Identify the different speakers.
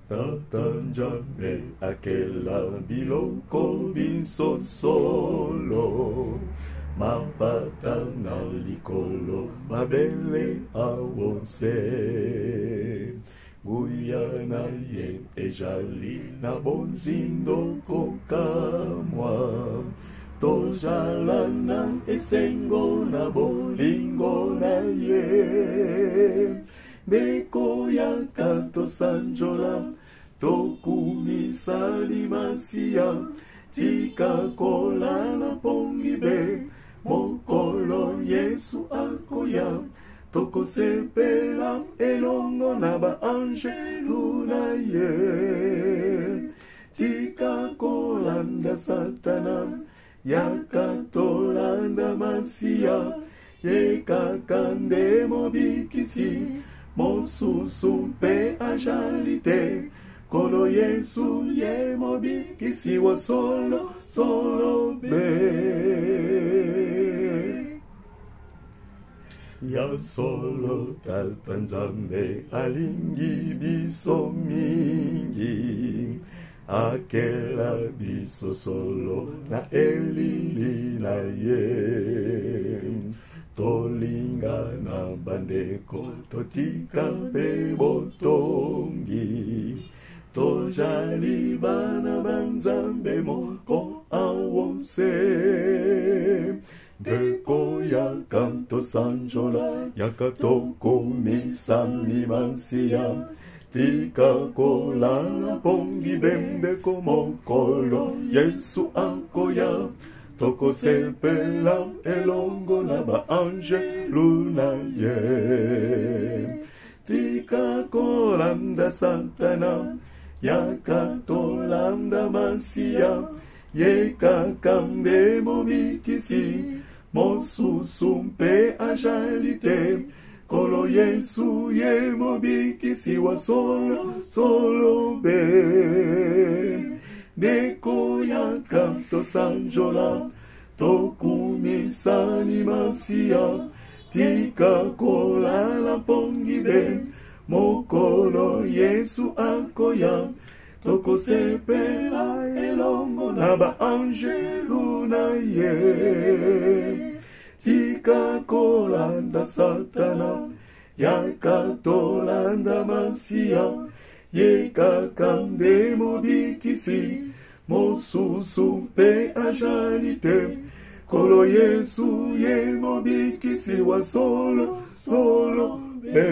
Speaker 1: Tatanjame akela biloko binso solo mapata na likolo mabele awonse nguya na ye ejali na bonzindo kokamwa tojala na esengo na bolingo na ye Deko ya kanto sanjola tokumisa limasia tika kola na pongibe mokolo Yesu akoya toko sepela elongo na ba angelu na ye tika kolanda satana yakatolanda masia yekakande mobikisi Mosusumpe ajalite Kolo Yesu ye mobikisi wa solo be Ya solo tatanjambe alingi biso mingi Akela biso solo na elili na ye Tolinga na bandeko, totika pe botongi Tojali bana banzambe moko awonse Deko ya kanto sanjola, yakatoko misani mansia Tika kola la pongi bende komokolo Yesu akoya Toko sepela elongo na ba angelu na ye Tika kolanda satana Yaka tolanda masia Yeka kamde mobikisi Mosusumpe ajalite Kolo Yesu ye mobikisi wa solo be Deko ya kanto sanjola Tokumisani masia Tika kola la pongibe Mokolo Yesu akoya Toko sepela elongo na ba angelu na ye Tika kolanda satana Yakatolanda masia Yeka kande mobikisi Mosusumpe ajalite Kolo Yesu ye mobikisi wa solo be